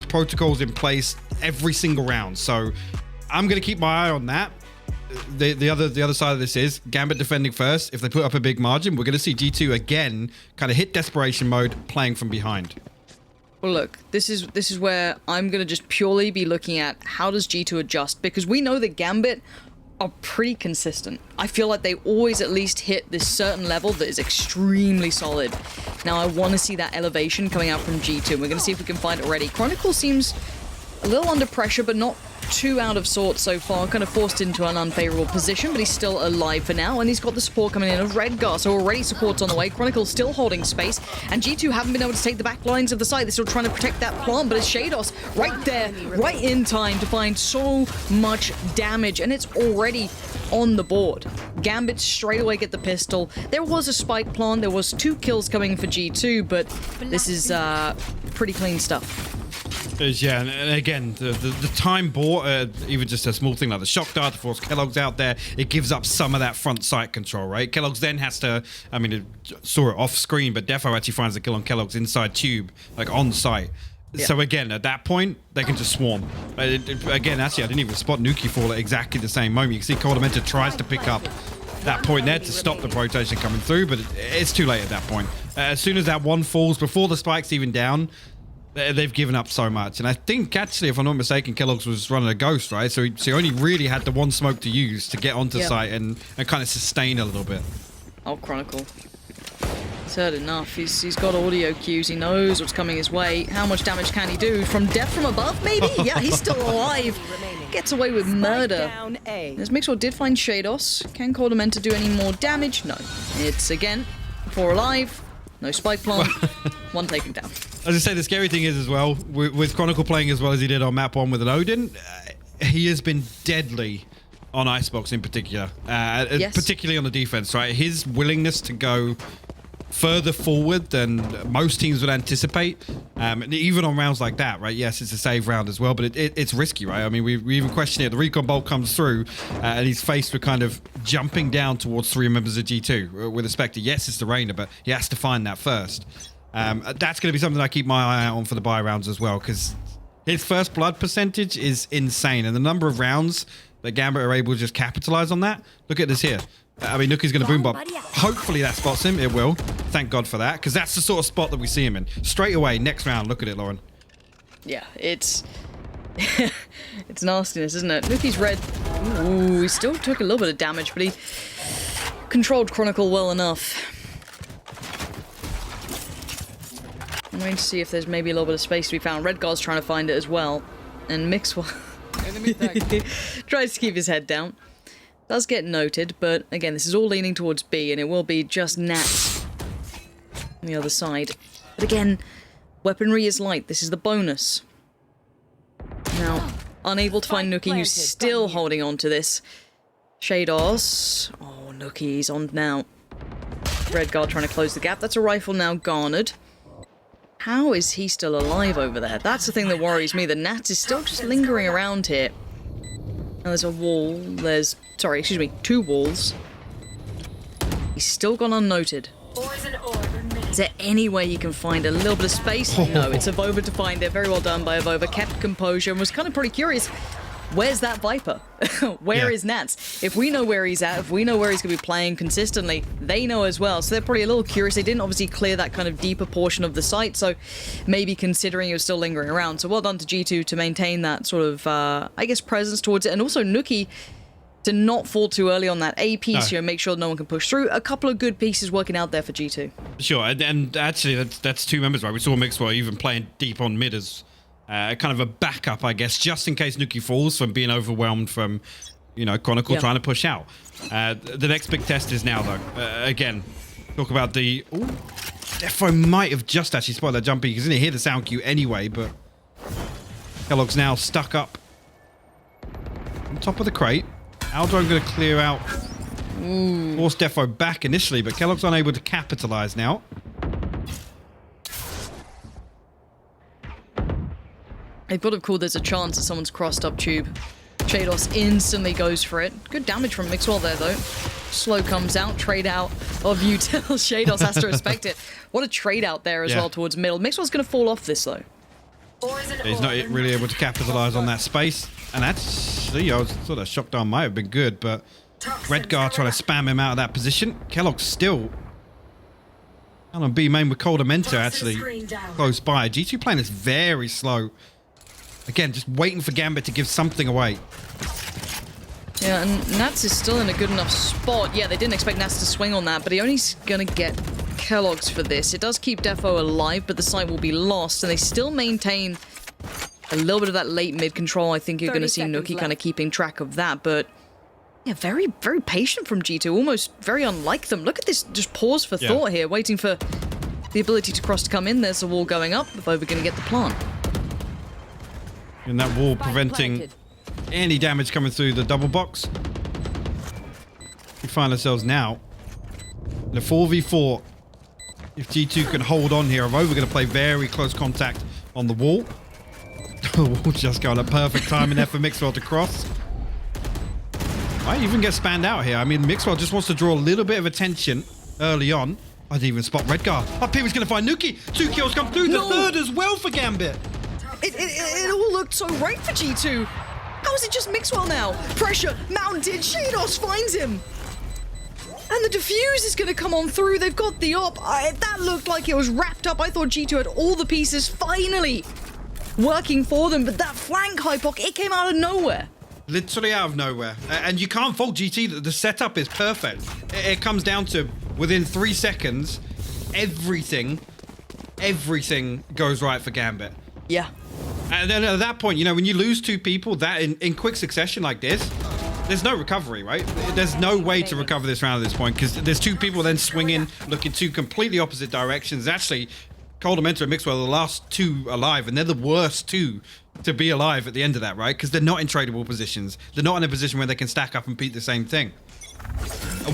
protocols in place every single round. So I'm going to keep my eye on that. The other side of this is Gambit defending first. If they put up a big margin, we're going to see G2 again kind of hit desperation mode, playing from behind. Well, look, this is where I'm going to just purely be looking at how does G2 adjust, because we know that Gambit are pretty consistent. I feel like they always at least hit this certain level that is extremely solid. Now, I want to see that elevation coming out from G2. We're going to see if we can find it already. Chronicle seems a little under pressure, but not too out of sorts so far, kind of forced into an unfavorable position, but he's still alive for now, and he's got the support coming in of Redgar, so already support's on the way. Chronicle still holding space, and G2 haven't been able to take the back lines of the site. They're still trying to protect that plant, but it's Shados right there, right in time to find so much damage, and it's already on the board. Gambit straight away get the pistol. There was a spike plant, there was 2 kills coming for G2, but this is pretty clean stuff. Yeah, and again, the time bought, even just a small thing like the shock dart to force Kellogg's out there, it gives up some of that front sight control, right? Kellogg's then has to, I mean, it saw it off screen, but Defo actually finds the kill on Kellogg's inside tube, like on site. Yeah. So again, at that point, they can just swarm. Again, actually, I didn't even spot Nuki fall at exactly the same moment. You can see Cordamenta tries to pick up that point there to stop the rotation coming through, but it's too late at that point. As soon as that one falls, before the spike's even down, they've given up so much. And I think, actually, if I'm not mistaken, Kellogg's was running a ghost, right? So he only really had the one smoke to use to get onto site and kind of sustain a little bit. Oh, Chronicle. He's heard enough. He's got audio cues. He knows what's coming his way. How much damage can he do? From death from above, maybe? Yeah, he's still alive. Gets away with murder. As Mixwell did find Shados. Can Cordamenta do any more damage? No. It's, again, 4 alive. No spike plant. 1 taken down. As I say, the scary thing is as well, with Chronicle playing as well as he did on map 1 with an Odin, he has been deadly on Icebox in particular. Yes. Particularly on the defense, right? His willingness to go further forward than most teams would anticipate, even on rounds like that, right? Yes, it's a save round as well, but it's risky, right? I mean, we even question it. The recon bolt comes through, and he's faced with kind of jumping down towards 3 members of G2 with a Spectre. Yes, it's the Rainer, but he has to find that first. That's going to be something I keep my eye out on for the buy rounds as well, because his first blood percentage is insane, and the number of rounds that Gambit are able to just capitalize on that. Look at this here. I mean, Nuki's going to boom bomb. Hopefully that spots him. It will. Thank God for that, because that's the sort of spot that we see him in. Straight away, next round. Look at it, Lauren. Yeah, it's it's nastiness, isn't it? Nuki's red. Ooh, he still took a little bit of damage, but he controlled Chronicle well enough. I'm waiting to see if there's maybe a little bit of space to be found. Redgar's trying to find it as well. And Mixwell tries to keep his head down. Does get noted, but again, this is all leaning towards B, and it will be just Nats on the other side. But again, weaponry is light. This is the bonus. Now, unable to find Nuki, who's still holding on to this. Shados. Oh, Nuki's on now. Redgar trying to close the gap. That's a rifle now garnered. How is he still alive over there? That's the thing that worries me. The Nats is still just lingering around here. Now there's a wall. There's... Sorry, excuse me. 2 walls. He's still gone unnoted. Is there any way you can find a little bit of space? No, it's Avova to find it. Very well done by Avova. Kept composure and was kind of pretty curious. Where's that Viper? Where is Nats? If we know where he's at, if we know where he's going to be playing consistently, they know as well. So they're probably a little curious. They didn't obviously clear that kind of deeper portion of the site, so maybe considering he was still lingering around. So well done to G2 to maintain that sort of, I guess, presence towards it. And also Nuki to not fall too early on that A piece, you know, make sure no one can push through. A couple of good pieces working out there for G2. Sure, and actually that's 2 members, right? We saw Mixwell even playing deep on mid as kind of a backup, I guess, just in case Nuki falls from being overwhelmed from, you know, Chronicle trying to push out. The next big test is now, though. Again, talk about the... Ooh, Defo might have just actually spotted that jumpy. He's going to hear the sound cue anyway, but Kellogg's now stuck up on top of the crate. Aldro going to clear out. Force Defo back initially, but Kellogg's unable to capitalize now. It would have called there's a chance that someone's crossed up tube. Shados instantly goes for it. Good damage from Mixwell there, though. Slow comes out, trade out of Util. Shados has to respect it. What a trade out there as well towards middle. Mixwell's going to fall off this, though. He's not really able to capitalize on that space. And actually, I was sort of shocked on might have been good, but Redgar trying to spam him out of that position. Kellogg's still on B main with Cold Mentor actually close by. G2 playing is very slow. Again, just waiting for Gambit to give something away. Yeah, and Nats is still in a good enough spot. Yeah, they didn't expect Nats to swing on that, but he only's going to get Kellogg's for this. It does keep Defo alive, but the site will be lost, and they still maintain a little bit of that late mid control. I think you're going to see Nuki kind of keeping track of that, but yeah, very, very patient from G2, almost very unlike them. Look at this, just pause for thought here, waiting for the ability to cross to come in. There's the wall going up, if over going to get the plant. And that wall preventing any damage coming through the double box. We find ourselves now in a 4v4. If G2 can hold on here, Avova going to play very close contact on the wall. The wall just got a perfect timing there for Mixwell to cross. Might even get spanned out here. I mean, Mixwell just wants to draw a little bit of attention early on. I didn't even spot Redgar. Up here he's going to find Nuki. 2 kills come through. The third as well for Gambit. It all looked so right for G2. How is it just Mixwell now? Pressure mounted. Shados finds him. And the defuse is going to come on through. They've got the op. That looked like it was wrapped up. I thought G2 had all the pieces finally working for them. But that flank Hypoc, it came out of nowhere. Literally out of nowhere. And you can't fault GT. The setup is perfect. It comes down to within 3 seconds, everything goes right for Gambit. Yeah. And then at that point, you know, when you lose 2 people that in quick succession like this, there's no recovery, right? There's no way to recover this round at this point because there's 2 people then swinging, looking 2 completely opposite directions. Actually, Cold Mentor and Mixwell are the last 2 alive, and they're the worst 2 to be alive at the end of that, right? Because they're not in tradable positions. They're not in a position where they can stack up and beat the same thing.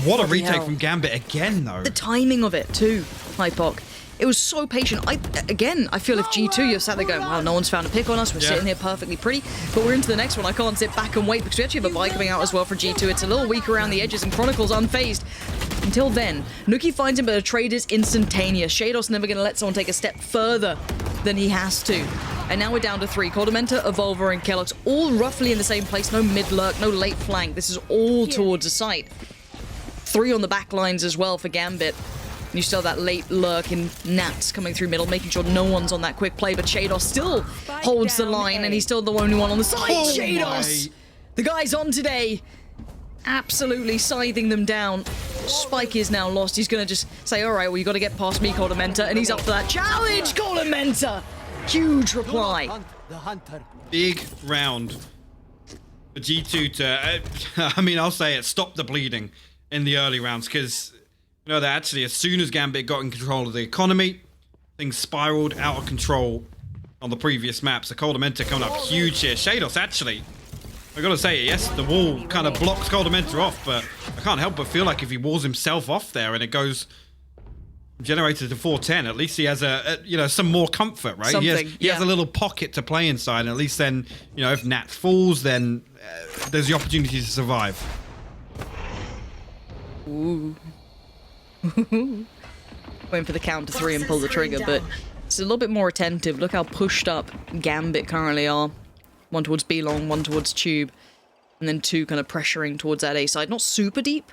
What a retake from Gambit again, though. The timing of it, too, Hypoc. It was so patient. I feel if G2, you're sat there going, well, no one's found a pick on us. We're sitting here perfectly pretty. But we're into the next one. I can't sit back and wait because we actually have a buy coming out as well for G2. It's a little weak around the edges and Chronicle's unfazed. Until then, Nuki finds him, but a trade is instantaneous. Shados never going to let someone take a step further than he has to. And now we're down to 3. Coldamenta, Evolver, and Kellogg's all roughly in the same place. No mid-lurk, no late flank. This is all towards the site. 3 on the back lines as well for Gambit. And you still have that late lurk in Nats coming through middle, making sure no one's on that quick play. But Shados still holds the line, and he's still the only one on the side. Oh Shados! The guy's on today. Absolutely scything them down. Spike is now lost. He's going to just say, all right, well, you got to get past me, Coldamenta. And he's up for that challenge, Coldamenta. Huge reply. Big round for G2 to, I mean, I'll say it, stop the bleeding in the early rounds because, you know, that actually as soon as Gambit got in control of the economy, things spiraled out of control on the previous map. So Coldamenta coming up huge here. Shados actually, I gotta say, yes, the wall kind of blocks Coldamenta off, but I can't help but feel like if he walls himself off there and it goes generated to 410, at least he has you know, some more comfort, right? He has a little pocket to play inside, and at least then, you know, if Nat falls, then there's the opportunity to survive. Ooh. Waiting for the count to 3 and pull the trigger, but it's a little bit more attentive. Look how pushed up Gambit currently are. 1 towards B long, 1 towards tube, and then 2 kind of pressuring towards that A side. Not super deep,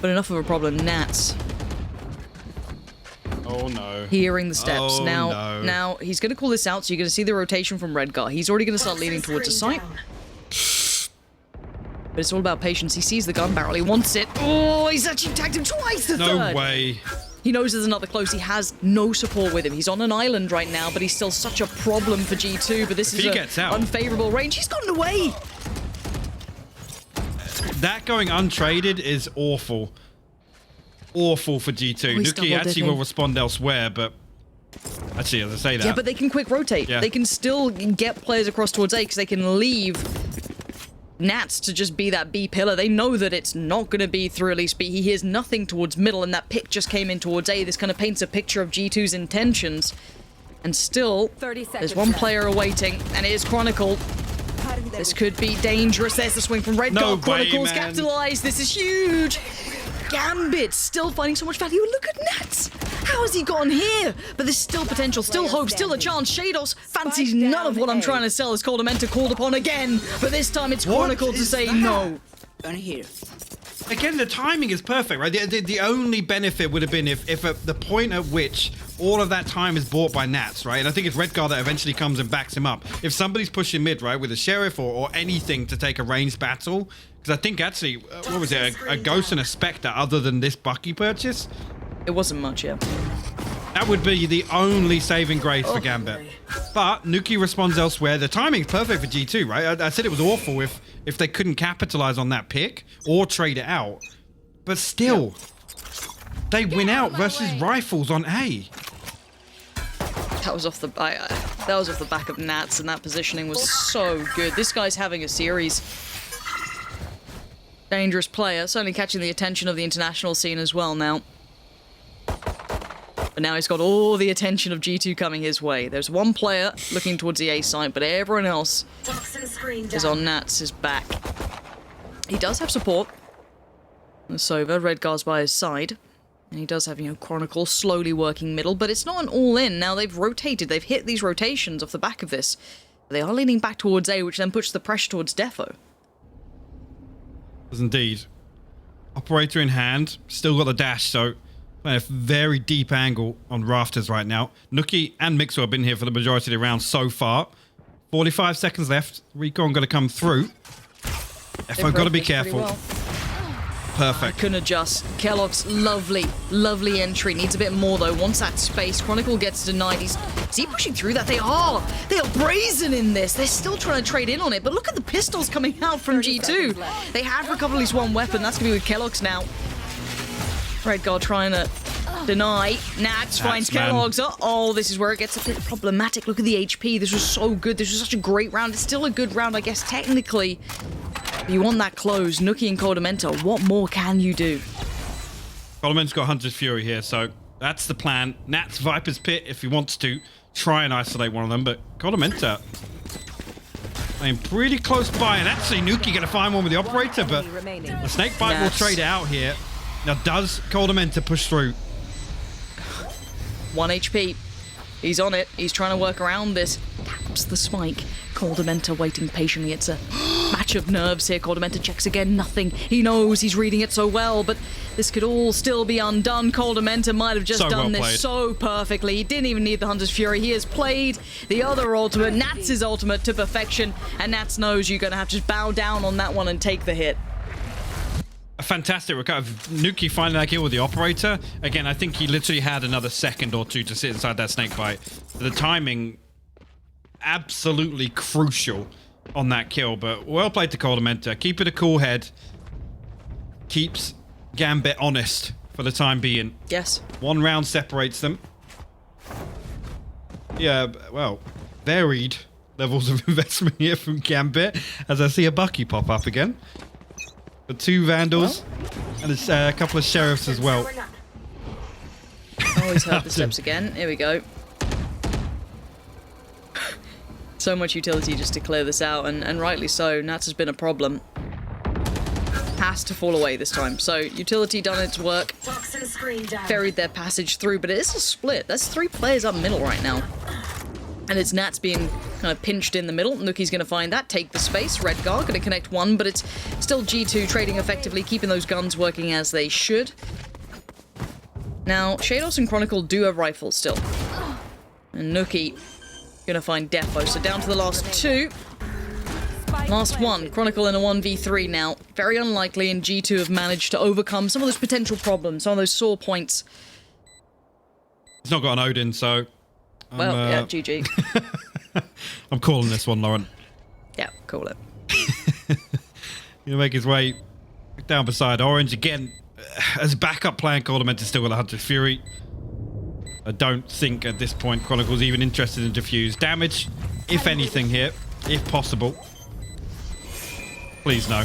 but enough of a problem. Nats. Oh no. Hearing the steps. Oh, now he's going to call this out, so you're going to see the rotation from Redgar. He's already going to start leaning towards the site. But it's all about patience. He sees the gun barrel. He wants it. Oh, he's actually tagged him twice. The third. No way. He knows there's another close. He has no support with him. He's on an island right now, but he's still such a problem for G2. But this is an unfavorable range. He's gotten away. That going untraded is awful. Awful for G2. Nuki actually will respond elsewhere, but actually, as I say that. Yeah, but they can quick rotate. Yeah. They can still get players across towards A because they can leave Nats to just be that B pillar. They know that it's not going to be through at least B. He hears nothing towards middle, and that pick just came in towards A. This kind of paints a picture of G2's intentions. And still, there's 1 player awaiting, and it is Chronicle. This could be dangerous. There's the swing from Redgar. No Chronicle's way, man. capitalized. This is huge. Gambit still finding so much value. Look at Nats. How has he gotten here? But there's still potential, still hope, still a chance. Shados fancies none of what I'm trying to sell as Coldamenta called upon again. But this time it's Chronicle to say no. Gonna hear. Again, the timing is perfect, right? The only benefit would have been if at the point at which all of that time is bought by Nats, right? And I think it's Redguard that eventually comes and backs him up. If somebody's pushing mid, right, with a Sheriff or anything to take a ranged battle, because I think actually, what was it, a Ghost and a Spectre other than this Bucky purchase? It wasn't much, yeah. That would be the only saving grace for Gambit. But Nuki responds elsewhere. The timing's perfect for G2, right? I said it was awful if they couldn't capitalize on that pick or trade it out. But still, they win out versus Rifles on A. That was off the back of Nats, and that positioning was so good. This guy's having a series. Dangerous player, certainly catching the attention of the international scene as well now. But now he's got all the attention of G2 coming his way. There's one player looking towards the A side, but everyone else is on Nats' back. He does have support. Sova, Redguard's by his side. And he does have, you know, Chronicle slowly working middle, but it's not an all-in. Now they've rotated, they've hit these rotations off the back of this. They are leaning back towards A, which then puts the pressure towards Defo. Indeed. Operator in hand, still got the dash, so playing a very deep angle on Rafters right now. Nuki and Mixer have been here for the majority of the round so far. 45 seconds left. Recon got to come through. FO got to be careful. Well. Perfect. Couldn't adjust. Kellogg's lovely entry. Needs a bit more though. Wants that space. Chronicle gets denied. Is he pushing through that? They are brazen in this. They're still trying to trade in on it. But look at the pistols coming out from G2. They have recovered at least one weapon. That's going to be with Kellogg's now. Redguard trying to deny. Nats finds Kellogg's. Oh, this is where it gets a bit problematic. Look at the HP. This was so good. This was such a great round. It's still a good round, I guess, technically. You want that close. Nuki and Coldamenta, what more can you do? Coldamenta's got Hunter's Fury here, so that's the plan. Nat's Viper's Pit, if he wants to, try and isolate one of them, but Coldamenta, I mean, pretty close by, and actually Nuki going to find one with the Operator, but the Snakebite will trade it out here. Now, does Coldamenta push through? 1 HP. He's on it. He's trying to work around this. Taps the spike. Coldamenta waiting patiently. It's a match of nerves here. Coldamenta checks again. Nothing. He knows he's reading it so well, but this could all still be undone. Coldamenta might have just done this so perfectly. He didn't even need the Hunter's Fury. He has played the other ultimate, Nats' ultimate, to perfection, and Nats knows you're going to have to just bow down on that one and take the hit. A fantastic recovery. Nuki finding that kill with the Operator. Again, I think he literally had another second or two to sit inside that Snakebite. The timing, absolutely crucial on that kill, but well played to Coldamenta. Keep it a cool head. Keeps Gambit honest for the time being. Yes. One round separates them. Yeah, well, varied levels of investment here from Gambit, as I see a Bucky pop up again. The 2 Vandals and a couple of Sheriffs as well. Oh, he's heard the steps again. Here we go. So much utility just to clear this out, and rightly so. Nats has been a problem. Has to fall away this time. So, utility done its work. Ferried their passage through, but it is a split. That's 3 players up middle right now. And it's Nats being kind of pinched in the middle. Nuki's going to find that, take the space. Redguard going to connect one, but it's still G2 trading effectively, keeping those guns working as they should. Now, Shados and Chronicle do have rifles still. And Nuki going to find Defo. So down to the last 2. Last one. Chronicle in a 1v3 now. Very unlikely, and G2 have managed to overcome some of those potential problems, some of those sore points. He's not got an Odin, so... Well, yeah, GG. I'm calling this one, Lauren. Yeah, call it. He'll make his way down beside Orange again. As backup plan, Coldamenta still got a Hunter's Fury. I don't think at this point Chronicle's even interested in Diffuse. Damage, if anything here, if possible. Please no.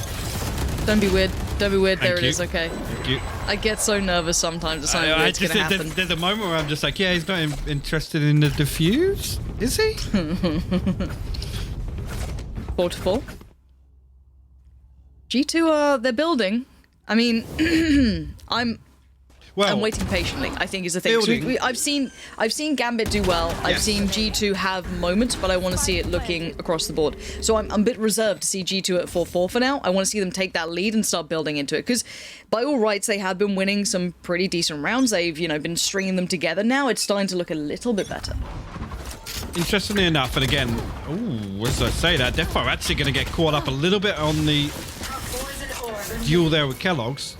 Don't be weird. Don't be weird. Thank there you. It is. Okay. Thank you. I get so nervous sometimes. It's something weird's going to happen. There's a moment where I'm just like, yeah, he's not interested in the Diffuse, is he? 4-4. G2 they're building. I mean, I'm Well, and waiting patiently, I think, is the thing. So I've seen Gambit do well. I've seen G2 have moments, but I want to see it looking across the board. So I'm a bit reserved to see G2 at 4-4 for now. I want to see them take that lead and start building into it, because by all rights, they have been winning some pretty decent rounds. They've, you know, been stringing them together. Now it's starting to look a little bit better. Interestingly enough, and again, as I say that, Defo actually going to get caught up a little bit on the duel there with Kellogg's.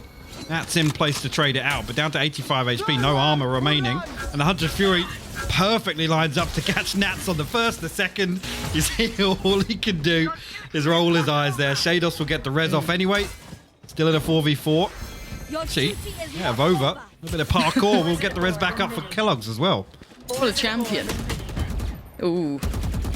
That's in place to trade it out, but down to 85 HP, no armor remaining. And the Hunter Fury perfectly lines up to catch Nats on the first, the second. You see, all he can do is roll his eyes there. Shados will get the res off anyway. Still in a 4v4. See, yeah, Vova. A little bit of parkour. We'll get the res back up for Kellogg's as well. What a champion. Ooh.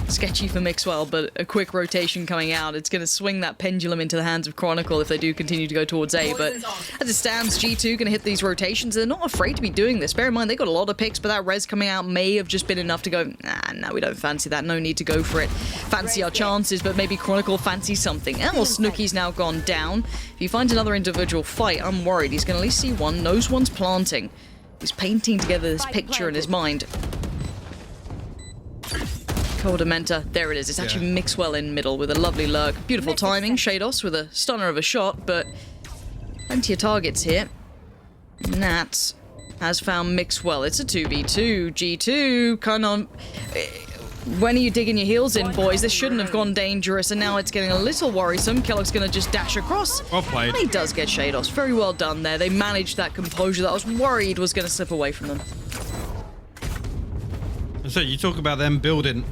Sketchy for Mixwell, but a quick rotation coming out. It's going to swing that pendulum into the hands of Chronicle if they do continue to go towards A. But as it stands, G2 going to hit these rotations. They're not afraid to be doing this. Bear in mind, they got a lot of picks, but that res coming out may have just been enough to go, no, we don't fancy that. No need to go for it. Fancy our chances, but maybe Chronicle fancies something else. Snooki's now gone down. If he finds another individual fight, I'm worried. He's going to at least see one. Knows one's planting. He's painting together this picture in his mind. Dementor, there it is. It's actually Mixwell in middle with a lovely lurk. Beautiful timing. Shados with a stunner of a shot, but plenty of targets here. Nats has found Mixwell. It's a 2v2. G2, come on. When are you digging your heels in, boys? This shouldn't have gone dangerous, and now it's getting a little worrisome. Kellogg's going to just dash across. Well played. And he does get Shados. Very well done there. They managed that composure that I was worried was going to slip away from them. So you talk about them building.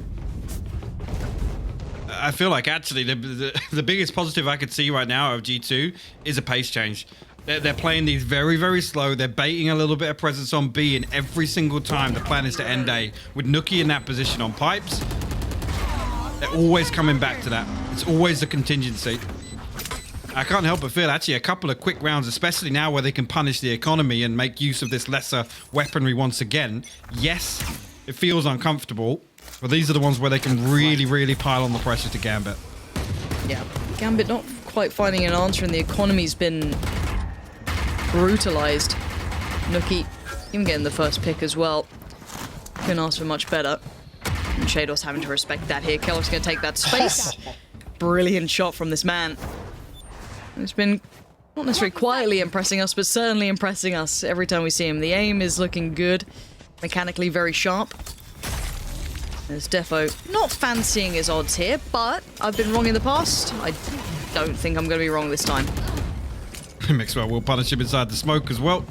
I feel like actually the biggest positive I could see right now of G2 is a pace change. They're playing these very, very slow. They're baiting a little bit of presence on B, and every single time the plan is to end A. With Nookie in that position on pipes, they're always coming back to that. It's always a contingency. I can't help but feel actually a couple of quick rounds, especially now where they can punish the economy and make use of this lesser weaponry once again. Yes, it feels uncomfortable. Well, these are the ones where they can really, really pile on the pressure to Gambit. Yeah, Gambit not quite finding an answer, and the economy's been brutalized. Nookie even getting the first pick as well. Couldn't ask for much better. And Shados having to respect that here. Kellogg's going to take that space. Brilliant shot from this man. It's been not necessarily quietly impressing us, but certainly impressing us every time we see him. The aim is looking good. Mechanically very sharp. There's Defo not fancying his odds here, but I've been wrong in the past. I don't think I'm going to be wrong this time. Mixwell will punish him inside the smoke as well.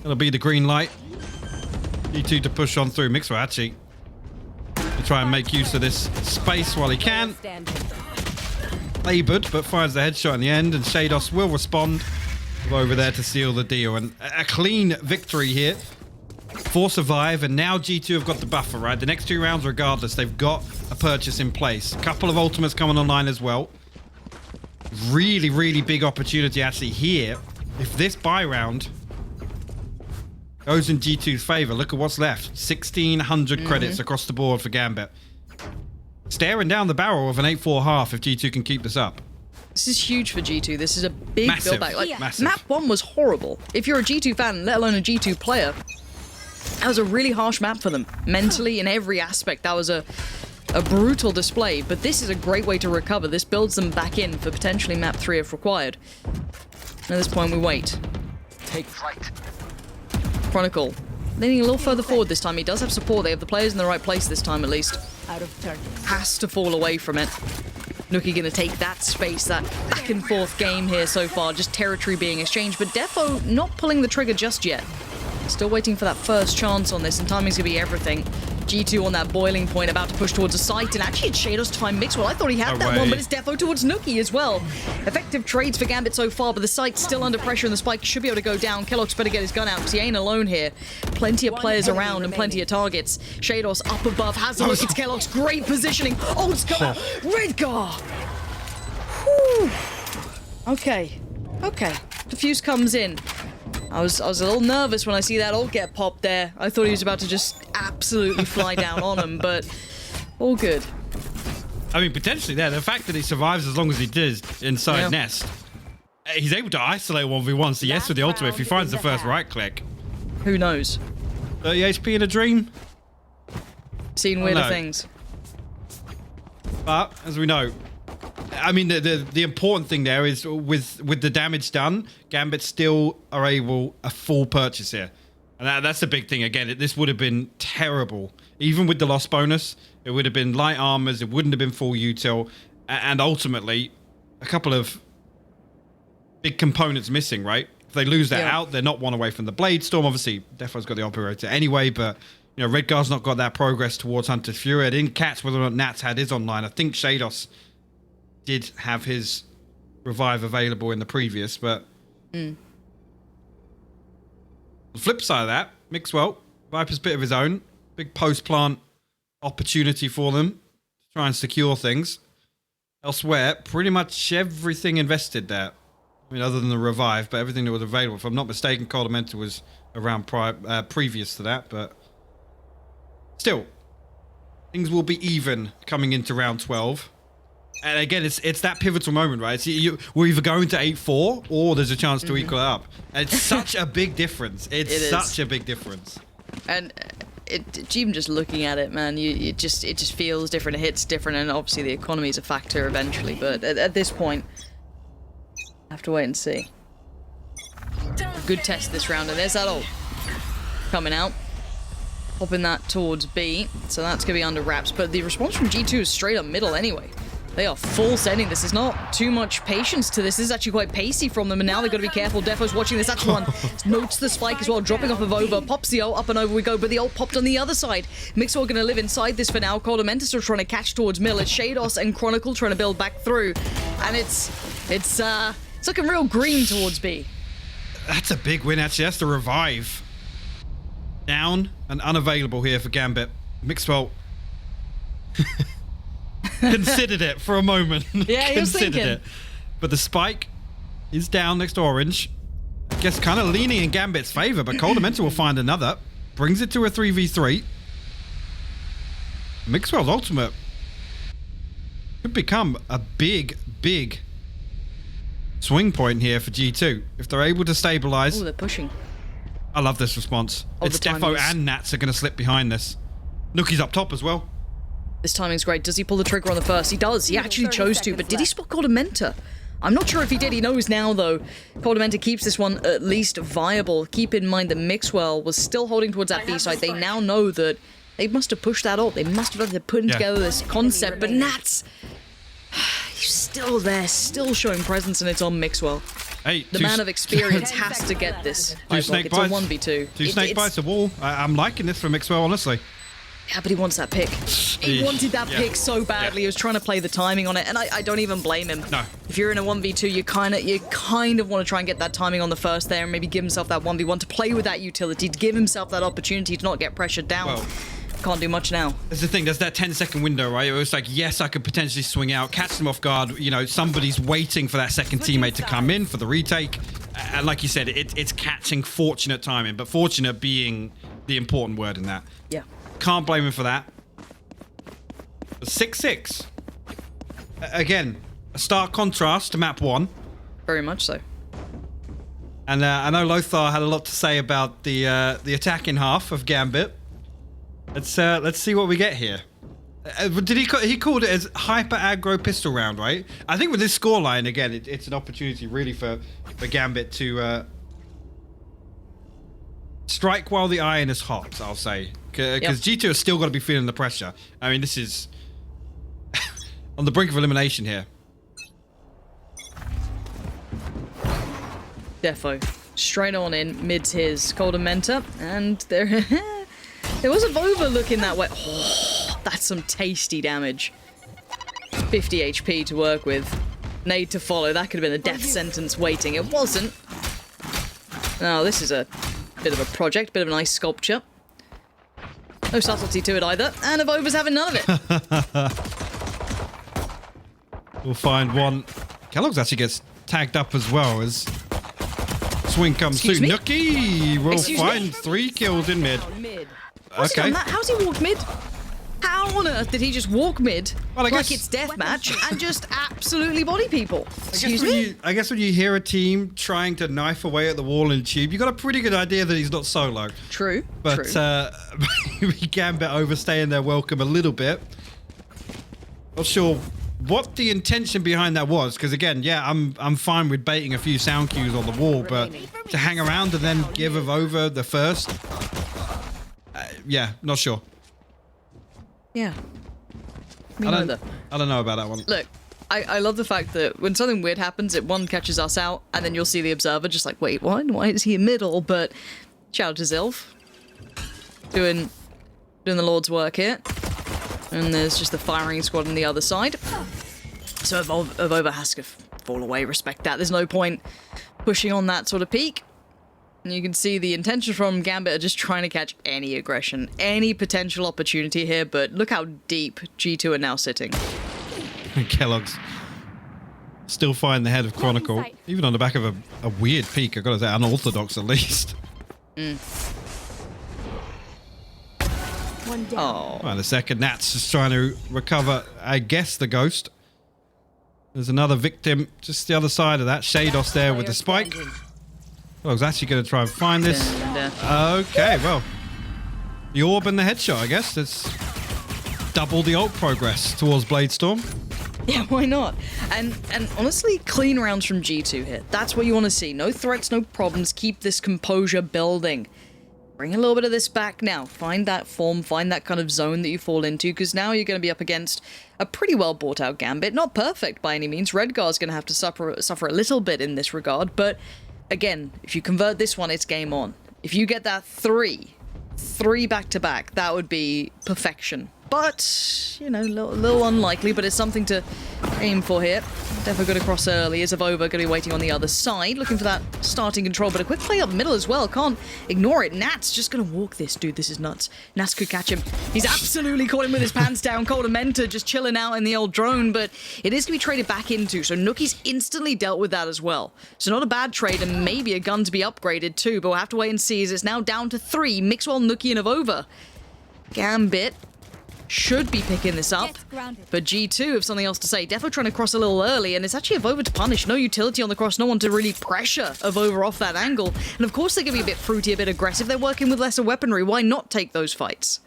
That'll be the green light. G2 to push on through. Mixwell actually to try and make use of this space while he can. Laboured, but finds the headshot in the end, and Shados will respond over there to seal the deal. And a clean victory here for Survive, and now G2 have got the buffer, right? The next 2 rounds, regardless, they've got a purchase in place. A couple of ultimates coming online as well. Really, really big opportunity actually here. If this buy round goes in G2's favor, look at what's left. 1,600 credits across the board for Gambit. Staring down the barrel of an 8-4 half if G2 can keep this up. This is huge for G2. This is a big build back. Like, massive. Map 1 was horrible. If you're a G2 fan, let alone a G2 player, that was a really harsh map for them. Mentally, in every aspect, that was a brutal display. But this is a great way to recover. This builds them back in for potentially map 3 if required. And at this point, we wait. Take flight. Chronicle leaning a little further forward this time. He does have support. They have the players in the right place this time, at least. Out of targets. Has to fall away from it. Nookie going to take that space, that back and forth game here so far, just territory being exchanged, but Defo not pulling the trigger just yet. Still waiting for that first chance on this, and timing's going to be everything. G2 on that boiling point, about to push towards a site, and actually it's Shados to find Mixwell. I thought he had that one, but it's Defo towards Nookie as well. Effective trades for Gambit so far, but the site's still under pressure, and the spike should be able to go down. Kellogg's better get his gun out, because he ain't alone here. Plenty of players around and plenty of targets. Shados up above, has a look, it's Kellogg's great positioning. Oh, it's got Redgar! Whew. Okay. The fuse comes in. I was a little nervous when I see that ult get popped there. I thought he was about to just absolutely fly down on him, but all good. I mean, potentially there. The fact that he survives as long as he did inside Nest, He's able to isolate 1v1, so yes with the ultimate if he finds the first right click. Who knows? 30 HP in a dream? Seen weirder things. But, as we know, I mean, the important thing there is with the damage done, Gambit still are able a full purchase here. And that's the big thing. Again, this would have been terrible. Even with the loss bonus, it would have been light armors, it wouldn't have been full util, and ultimately, a couple of big components missing, right? If they lose that out, they're not one away from the Blade Storm. Obviously, Defo's got the Operator anyway, but you know, Redguard's not got that progress towards Hunter's Fury. I didn't catch whether or not Nats had his online. I think Shados did have his revive available in the previous, but the flip side of that, Mixwell, Viper's bit of his own. Big post-plant opportunity for them to try and secure things. Elsewhere, pretty much everything invested there. I mean, other than the revive, but everything that was available. If I'm not mistaken, Coldamenta was around previous to that, but still, things will be even coming into round 12. And again, it's that pivotal moment, right? We're either going to 8-4 or there's a chance to equal it up. And it's such a big difference. It's such a big difference. And even just looking at it, man, it just feels different. It hits different, and obviously the economy is a factor eventually. But at this point, I have to wait and see. Good test this round, and there's that ult coming out. Popping that towards B, so that's going to be under wraps. But the response from G2 is straight up middle anyway. They are full sending this. There's not too much patience to this. This is actually quite pacey from them, and now they've got to be careful. Defo's watching this. That's one. Notes the spike as well, dropping off of over. Pops the ult, up and over we go, but the ult popped on the other side. Mixwell going to live inside this for now. Coldamenta still trying to catch towards middle. It's Shados and Chronicle trying to build back through, and it's looking real green towards B. That's a big win, actually. That's the revive. Down and unavailable here for Gambit. Mixwell considered it for a moment. Yeah, he was thinking. It. But the spike is down next to Orange. I guess kind of leaning in Gambit's favor, but Coldamenta will find another. Brings it to a 3v3. Mixwell's ultimate could become a big swing point here for G2. If they're able to stabilize. Oh, they're pushing. I love this response. It's Defo and Nats are going to slip behind this. Nuki's up top as well. This timing's great. Does he pull the trigger on the first? He does. He actually chose to, but did he spot Coldamenta? I'm not sure if he did. He knows now, though. Coldamenta keeps this one at least viable. Keep in mind that Mixwell was still holding towards that B side. They now know that they must have pushed that ult. They must have been putting together this concept. But Nats, he's still there, still showing presence, and it's on Mixwell. Hey, the man of experience has to get this. Two snake bites. It's a 1v2. Two snake bites a wall. I'm liking this for Mixwell, honestly. Yeah, but he wants that pick. He wanted that pick so badly. He was trying to play the timing on it, and I don't even blame him. No. If you're in a 1v2, you kind of want to try and get that timing on the first there, and maybe give himself that 1v1 to play with that utility, to give himself that opportunity to not get pressured down. Well, can't do much now. That's the thing. There's that 10-second window, right? It was like, yes, I could potentially swing out, catch them off guard. You know, somebody's waiting for that second teammate to come in for the retake. And like you said, it's catching fortunate timing, but fortunate being the important word in that. Yeah. Can't blame him for that. 6-6. Again, a stark contrast to map 1. Very much so. And I know Lothar had a lot to say about the attacking half of Gambit. Let's see what we get here. Did he called it as hyper aggro pistol round, right? I think with this scoreline, again, it's an opportunity really for Gambit to strike while the iron is hot, I'll say. Because G2 has still got to be feeling the pressure. I mean, this is on the brink of elimination here. Defo straight on in, mid's his Coldamenta, and there was a Vova looking that way. Oh, that's some tasty damage. 50 HP to work with. Nade to follow. That could have been a death sentence waiting. It wasn't. Now, this is a bit of a project, bit of an ice sculpture. No subtlety to it either, and Avova's having none of it. We'll find one. Kellogg's actually gets tagged up as well as swing comes through. Nuki will find 3 kills in mid. Okay. How's he walked mid? How how on earth did he just walk mid Well, I like guess- it's deathmatch and just absolutely body people? Excuse me? I guess when you hear a team trying to knife away at the wall in tube, you got a pretty good idea that he's not solo. True. But true. maybe Gambit overstaying their welcome a little bit. Not sure what the intention behind that was, because again, yeah, I'm fine with baiting a few sound cues on the wall, but to hang around and then give over the first, yeah, not sure. Yeah. Me I neither. don't know about that one. Look, I love the fact that when something weird happens, it one catches us out, and then you'll see the observer just like, wait, what? Why is he in middle? But shout out to Xilv. Doing the Lord's work here. And there's just the firing squad on the other side. So Avova has to fall away, respect that. There's no point pushing on that sort of peak. And you can see the intention from Gambit are just trying to catch any aggression, any potential opportunity here, but look how deep G2 are now sitting. Kellogg's still find the head of Chronicle, even on the back of a weird peak, I gotta say, unorthodox at least. One down. Oh. Well, the second, Nats just trying to recover, I guess, the ghost. There's another victim just the other side of that. Shados there with the spike. I was actually going to try and find this. Okay, well, the orb and the headshot, I guess. That's double the ult progress towards Bladestorm. Yeah, why not? And honestly, clean rounds from G2 here. That's what you want to see. No threats, no problems. Keep this composure building. Bring a little bit of this back now. Find that form, find that kind of zone that you fall into, because now you're going to be up against a pretty well bought out Gambit. Not perfect by any means. Redgar's going to have to suffer a little bit in this regard, but again, if you convert this one, it's game on. If you get that three back-to-back, that would be perfection. But, you know, a little unlikely, but it's something to aim for here. Defo going to cross early. Is Avova going to be waiting on the other side, looking for that starting control, but a quick play up middle as well. Can't ignore it. Nat's just going to walk this. Dude, this is nuts. Nats could catch him. He's absolutely caught him with his pants down. Cold Mentor just chilling out in the old drone, but it is going to be traded back into, so Nookie's instantly dealt with that as well. So not a bad trade, and maybe a gun to be upgraded too, but we'll have to wait and see as it's now down to 3. Mixwell, Nookie, and Avova. Gambit should be picking this up, but G2 have something else to say. Defo trying to cross a little early, and it's actually Avova to punish. No utility on the cross, no one to really pressure Avova off that angle. And of course they're going to be a bit fruity, a bit aggressive. They're working with lesser weaponry. Why not take those fights?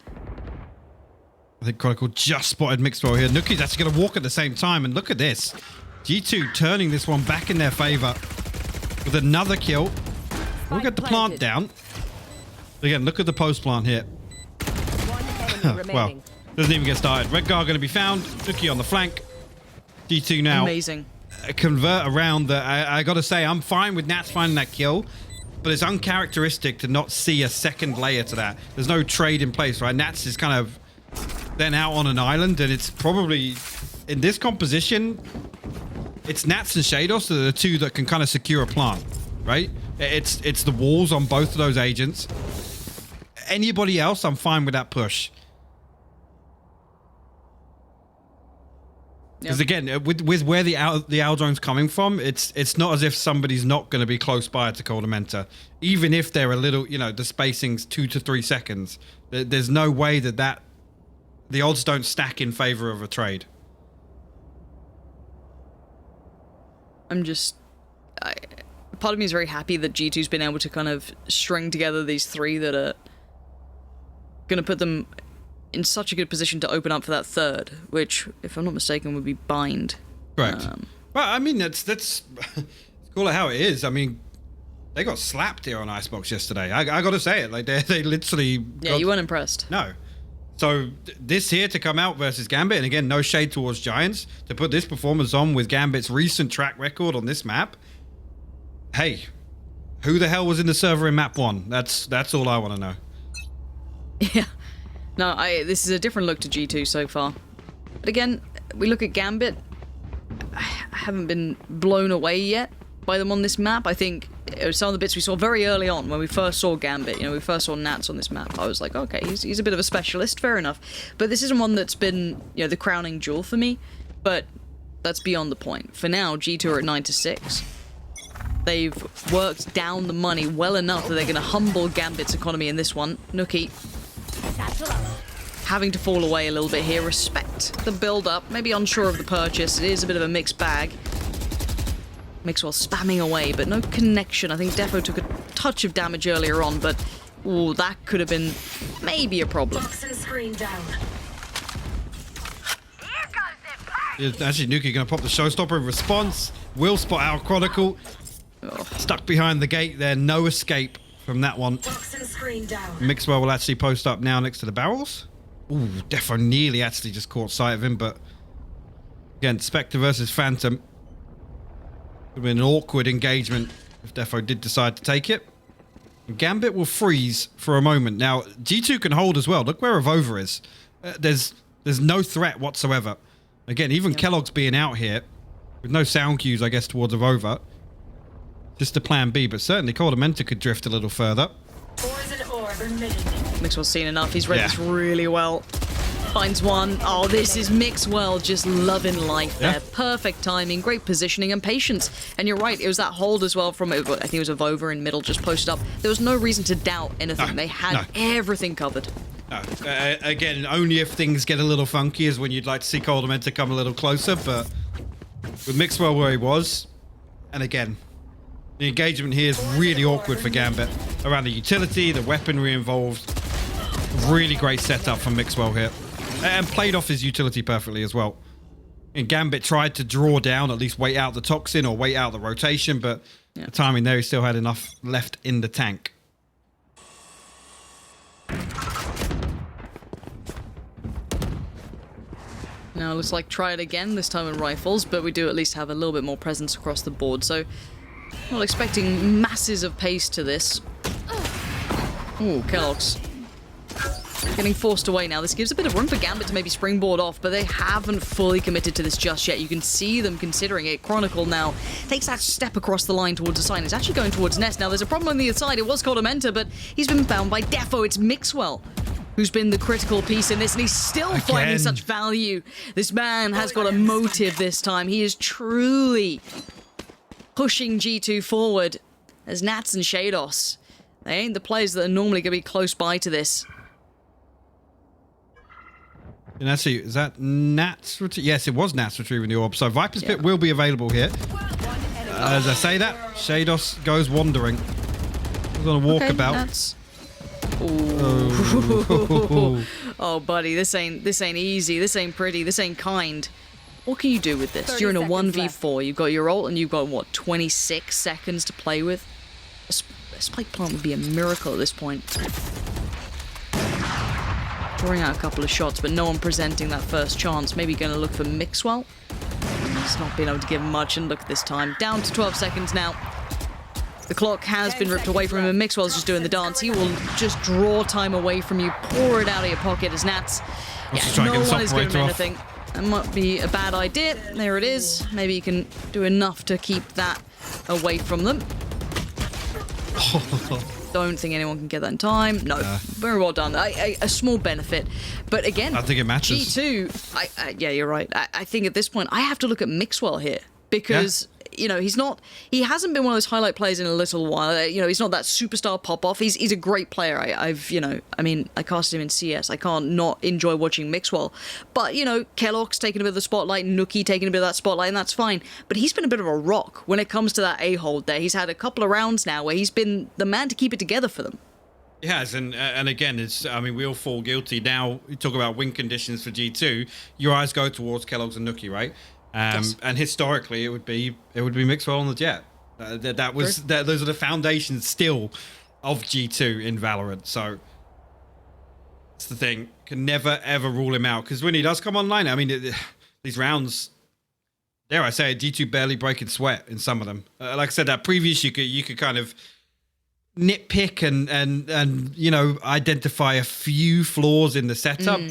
I think Chronicle just spotted Mixwell here. Nookie's actually going to walk at the same time, and look at this. G2 turning this one back in their favor with another kill. We'll get the plant down. Again, look at the post plant here. Well, doesn't even get started. Redgar going to be found. Nookie on the flank. G2 now. Amazing. Convert around the... I got to say, I'm fine with Nats finding that kill, but it's uncharacteristic to not see a second layer to that. There's no trade in place, right? Nats is kind of then out on an island, and it's probably... In this composition, it's Nats and Shados that are the two that can kind of secure a plant, right? It's the walls on both of those agents. Anybody else, I'm fine with that push. Because again, with where the owl drone's coming from, it's not as if somebody's not going to be close by to Cold Mentor, even if they're a little, you know, the spacing's 2 to 3 seconds. There's no way that the odds don't stack in favor of a trade. Part of me is very happy that G2's been able to kind of string together these 3 that are going to put them in such a good position to open up for that third, which, if I'm not mistaken, would be Bind. Correct. Well, I mean, let's call it how it is. I mean, they got slapped here on Icebox yesterday. I got to say it. Like, they literally... Yeah, you weren't impressed. No. So, this here to come out versus Gambit, and again, no shade towards Giants, to put this performance on with Gambit's recent track record on this map, hey, who the hell was in the server in map 1? That's all I want to know. Yeah. No, this is a different look to G2 so far. But again, we look at Gambit. I haven't been blown away yet by them on this map. I think it was some of the bits we saw very early on when we first saw Gambit. You know, we first saw Nats on this map. I was like, okay, he's a bit of a specialist, fair enough. But this isn't one that's been, you know, the crowning jewel for me. But that's beyond the point. For now, G2 are at 9-6. They've worked down the money well enough that they're going to humble Gambit's economy in this one. Nookie having to fall away a little bit here. Respect the build-up. Maybe unsure of the purchase. It is a bit of a mixed bag. Mixwell spamming away, but no connection. I think Defo took a touch of damage earlier on, but ooh, that could have been maybe a problem. Screen down. Actually, Nuki going to pop the showstopper in response. Will spot out Chronicle. Oh. Stuck behind the gate there. No escape from that one. Screen down. Mixwell will actually post up now next to the barrels. Ooh, Defo nearly actually just caught sight of him, but again, Spectre versus Phantom. It would be an awkward engagement if Defo did decide to take it. Gambit will freeze for a moment. Now, G2 can hold as well. Look where Avova is. There's no threat whatsoever. Again, even Kellogg's being out here with no sound cues, I guess, towards Avova. Just a plan B, but certainly Cordamenta could drift a little further. Mixwell's seen enough. He's read this really well. Finds one. Oh, this is Mixwell just loving life there. Perfect timing, great positioning and patience. And you're right, it was that hold as well from, I think it was Avova in middle, just posted up. There was no reason to doubt anything. They had everything covered. Again, only if things get a little funky is when you'd like to see Cordamenta come a little closer, but with Mixwell where he was, and again, the engagement here is really awkward for Gambit. Around the utility, the weaponry involved. Really great setup from Mixwell here. And played off his utility perfectly as well. And Gambit tried to draw down, at least wait out the toxin or wait out the rotation, but the timing there, he still had enough left in the tank. Now it looks like try it again, this time in rifles, but we do at least have a little bit more presence across the board, so not expecting masses of pace to this. Ooh, Kellogg's getting forced away now. This gives a bit of room for Gambit to maybe springboard off, but they haven't fully committed to this just yet. You can see them considering it. Chronicle now takes that step across the line towards the sign. He's actually going towards Nest. Now there's a problem on the other side. It was Cordamenta, but he's been bound by Defo. It's Mixwell who's been the critical piece in this, and he's still finding such value. This man has got a motive this time. He is truly pushing G2 forward as Nats and Shados. They ain't the players that are normally going to be close by to this. And actually, is that Nats? Yes, it was Nats retrieving the orb. So Viper's Pit will be available here. As I say that, Shados goes wandering. He's on a walkabout. Oh, buddy, this ain't easy. This ain't pretty. This ain't kind. What can you do with this? You're in a 1v4. You've got your ult, and you've got, what, 26 seconds to play with? A spike plant would be a miracle at this point. Drawing out a couple of shots, but no one presenting that first chance. Maybe going to look for Mixwell. He's not been able to give much, and look at this time. Down to 12 seconds now. The clock has been ripped away from him, and Mixwell's just doing the dance. He will just draw time away from you, pour it out of your pocket as Nats. Yeah, no one is giving him anything. That might be a bad idea. There it is. Maybe you can do enough to keep that away from them. Don't think anyone can get that in time. No, very well done. A small benefit, but again, I think it matches. G2. Yeah, you're right. I think at this point I have to look at Mixwell here because you know he hasn't been one of those highlight players in a little while. You know, he's not that superstar pop off. He's a great player. I casted him in CS. I can't not enjoy watching Mixwell. But you know, Kellogg's taking a bit of the spotlight, Nuki taking a bit of that spotlight, and that's fine. But he's been a bit of a rock when it comes to that A-hold there. He's had a couple of rounds now where he's been the man to keep it together for them. He has, and again, we all fall guilty. Now, you talk about win conditions for G2, your eyes go towards Kellogg's and Nuki, right? Yes. And historically, it would be Mixwell on the Jet. Those are the foundations still of G2 in Valorant. So that's the thing. Can never ever rule him out, because when he does come online, I mean, these rounds, dare I say it, G2 barely breaking sweat in some of them. Like I said, that previous you could kind of nitpick and you know, identify a few flaws in the setup,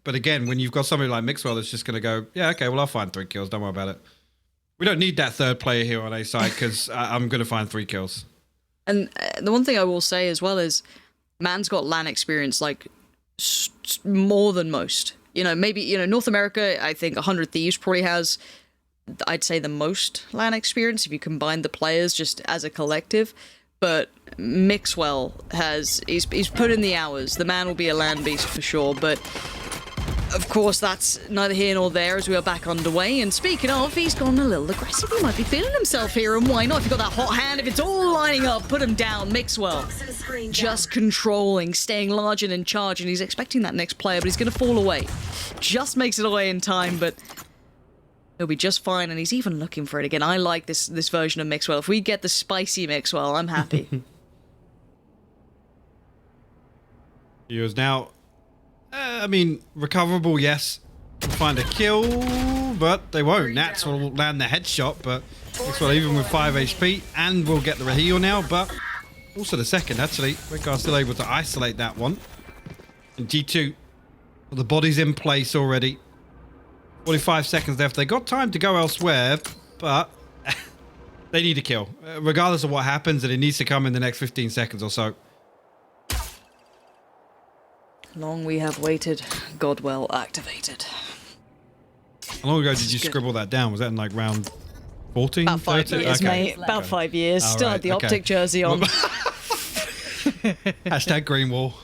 but again, when you've got somebody like Mixwell that's just going to go, yeah, okay, well, I'll find 3 kills, don't worry about it. We don't need that third player here on A side, because I'm going to find 3 kills. And the one thing I will say as well is, man's got LAN experience like more than most. You know, maybe, you know, North America, I think 100 Thieves probably has, I'd say, the most LAN experience if you combine the players just as a collective. But Mixwell he's put in the hours. The man will be a land beast for sure, but of course that's neither here nor there as we are back underway. And speaking of, he's gone a little aggressive. He might be feeling himself here, and why not? If you've got that hot hand, if it's all lining up, put him down. Mixwell just controlling, staying large and in charge, and he's expecting that next player, but he's going to fall away. Just makes it away in time, but he'll be just fine, and he's even looking for it again. I like this version of Mixwell. If we get the spicy Mixwell, I'm happy. He was now, I mean, recoverable, yes. Find a kill, but they won't. Nats will land the headshot, but Mixwell even with 5 HP, and we'll get the heal now, but also the second, actually. Redgar's still able to isolate that one. And G2, the body's in place already. 45 seconds left. They got time to go elsewhere, but they need a kill. Regardless of what happens, and it needs to come in the next 15 seconds or so. Long we have waited. Godwell activated. How long ago did you scribble that down? Was that in like round 14? About 5 13? years, Okay. mate. About 5 years. All Still right, had the okay. optic jersey on. Hashtag green wall.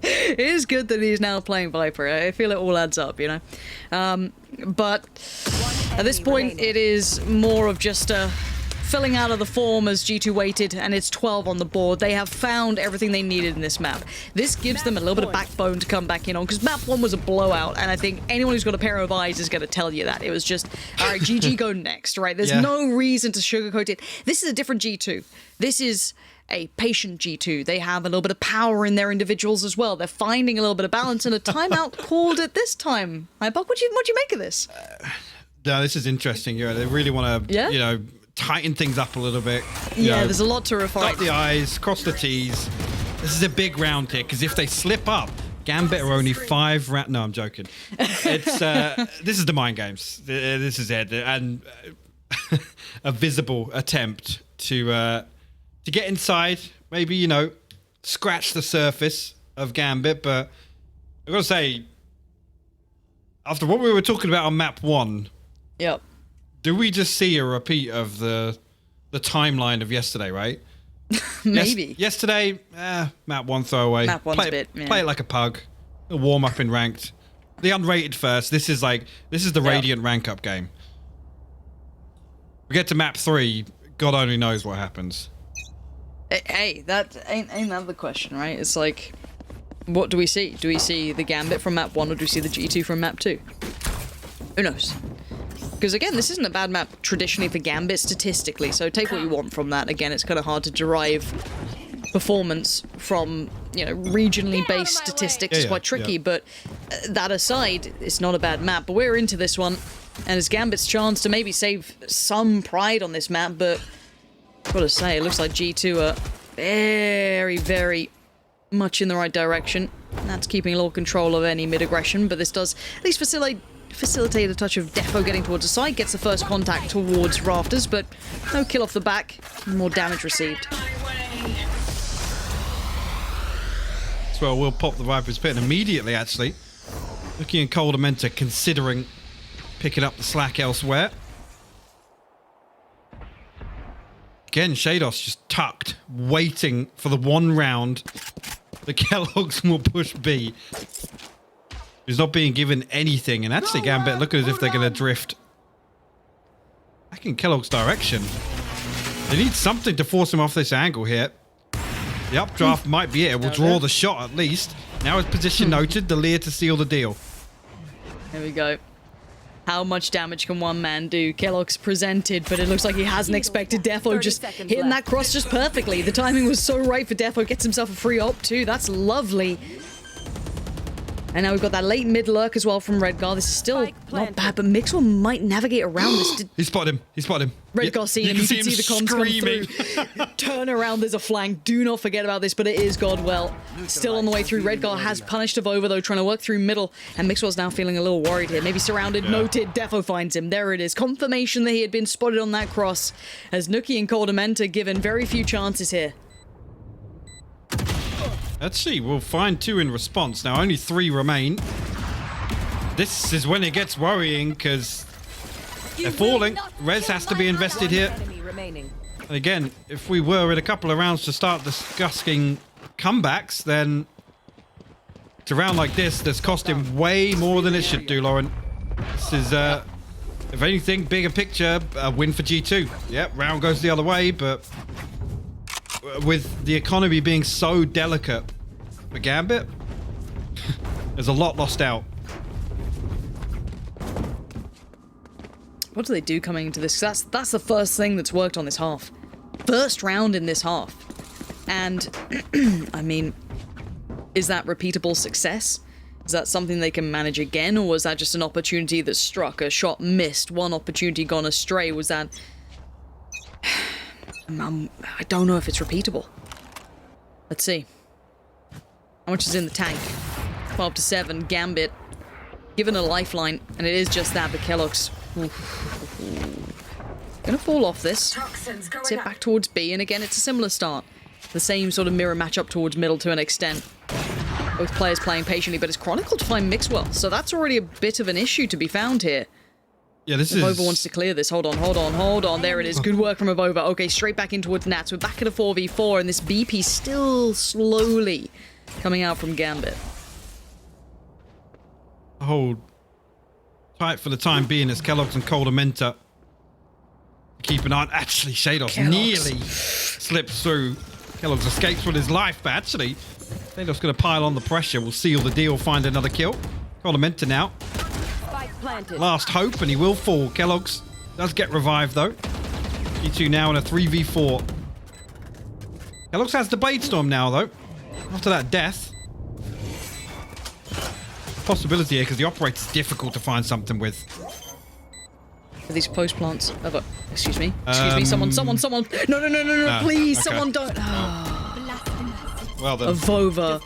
It is good that he's now playing Viper. I feel it all adds up, you know. But at this point, it is more of just filling out of the form as G2 waited, and it's 12 on the board. They have found everything they needed in this map. This gives them a little bit of backbone to come back in on, because map 1 was a blowout, and I think anyone who's got a pair of eyes is going to tell you that. It was just, all right, GG go next, right? There's no reason to sugarcoat it. This is a different G2. This is a patient G2. They have a little bit of power in their individuals as well. They're finding a little bit of balance, and a timeout called at this time. Hypoc, what do you make of this? No, this is interesting. You know, they really want to, you know, tighten things up a little bit. Yeah, there's a lot to refine. Dot the I's, cross the T's. This is a big round here, because if they slip up, Gambit are only 5 rounds. No, I'm joking. It's this is the mind games. This is it, and a visible attempt to get inside. Maybe, you know, scratch the surface of Gambit. But I've got to say, after what we were talking about on map 1, yep. Do we just see a repeat of the timeline of yesterday, right? Maybe. Yesterday, map 1 throwaway. Map 1's a bit, yeah. Play it like a pug. A warm up in ranked. The unrated first. This is the Radiant rank up game. We get to map 3, God only knows what happens. Hey, that ain't that the question, right? It's like, what do we see? Do we see the Gambit from map 1, or do we see the G2 from map 2? Who knows? Because again, this isn't a bad map traditionally for Gambit statistically, so take what you want from that. Again, it's kind of hard to derive performance from, you know, regionally based statistics. It's quite tricky, but that aside, it's not a bad map. But we're into this one, and it's Gambit's chance to maybe save some pride on this map, but I've got to say, it looks like G2 are very, very much in the right direction. That's keeping a little control of any mid-aggression, but this does at least facilitate a touch of Defo getting towards the side, gets the first contact towards Rafters, but no kill off the back, more damage received. Well, we'll pop the Viper's Pit immediately, actually. Looking at Coldamenta considering picking up the slack elsewhere. Again, Shados just tucked, waiting for the one round. The Kellogg's will push B. He's not being given anything, and actually Gambit look as if they're going to drift back in Kellogg's direction. They need something to force him off this angle here. The updraft might be it. It will draw the shot at least. Now his position noted, the Lear to seal the deal. There we go. How much damage can one man do? Kellogg's presented, but it looks like he hasn't expected Defo just hitting that cross just perfectly. The timing was so right for Defo. Gets himself a free op too. That's lovely. And now we've got that late mid lurk as well from Redgar. This is still not bad, but Mixwell might navigate around this. He spotted him. He spotted him. Redgar seen him. You can see the comms screaming. come through. Turn around, there's a flank. Do not forget about this, but it is Godwell. Still on the way through. Redgar has punished Avova though, trying to work through middle. And Mixwell's now feeling a little worried here. Maybe surrounded, noted. Defo finds him. There it is. Confirmation that he had been spotted on that cross. As Nookie and Coldamenta given very few chances here. Let's see. We'll find 2 in response. Now only 3 remain. This is when it gets worrying because they're falling. Res has to be invested here. Again, if we were in a couple of rounds to start discussing comebacks, then it's a round like this that's cost him way more than it should do, Lauren. This is, if anything, bigger picture, a win for G2. Yep, round goes the other way, but with the economy being so delicate for Gambit, there's a lot lost out. What do they do coming into this? That's the first thing that's worked on this half. First round in this half. And, I mean, is that repeatable success? Is that something they can manage again, or was that just an opportunity that struck? A shot missed, one opportunity gone astray? Was that... I don't know if it's repeatable. Let's see. How much is in the tank? 12 to 7, Gambit. Given a lifeline, and it is just that, but Kellogg's... Gonna fall off this. Sit back towards B, and again, it's a similar start. The same sort of mirror matchup towards middle to an extent. Both players playing patiently, but it's Chronicle to find Mixwell, so that's already a bit of an issue to be found here. Yeah, this is... Avova wants to clear this. Hold on. There it is. Good work from Avova. Okay, straight back in towards Nats. We're back at a 4v4, and this BP still slowly coming out from Gambit. Hold tight for the time being as Kellogg's and Coldamenta keep an eye on. Actually, Shadows nearly slips through. Kellogg's escapes with his life, but actually, Shadows going to pile on the pressure. We'll seal the deal, find another kill. Coldamenta now. Last hope, and he will fall. Kellogg's does get revived, though. G2 now in a 3v4. Kellogg's has the Blade Storm now, though. After that death. Possibility here, because the operator's difficult to find something with. For these post plants. Excuse me. Someone. No, please, okay. someone don't. Well then. Avova.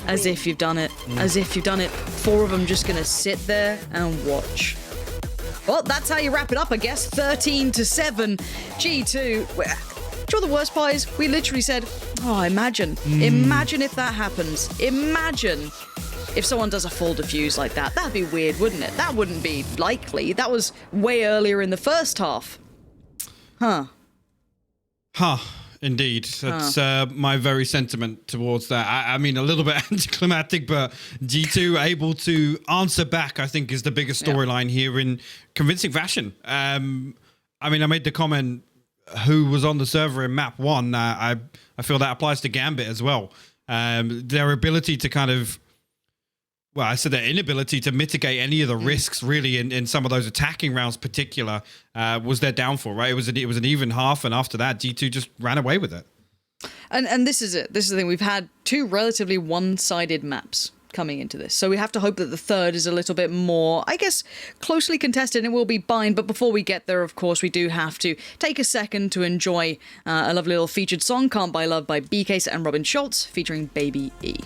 As if you've done it. As if you've done it. 4 of them just gonna sit there and watch. Well, that's how you wrap it up, I guess. 13 to 7. G2. Do you know the worst part is? We literally said, oh, imagine. Imagine if that happens. Imagine if someone does a full defuse like that. That'd be weird, wouldn't it? That wouldn't be likely. That was way earlier in the first half. Huh. Indeed. That's my very sentiment towards that. I mean, a little bit anticlimactic, but G2 able to answer back, I think, is the biggest storyline here in convincing fashion. I mean, I made the comment who was on the server in map 1. I feel that applies to Gambit as well. Their ability to kind of... Well, I said their inability to mitigate any of the risks, really, in some of those attacking rounds, particular, was their downfall. Right? It was an even half, and after that, G2 just ran away with it. And this is it. This is the thing. We've had 2 relatively one-sided maps coming into this, so we have to hope that the third is a little bit more, I guess, closely contested, and it will be bind. But before we get there, of course, we do have to take a second to enjoy a lovely little featured song, "Can't Buy Love" by BKS and Robin Schultz, featuring Baby E.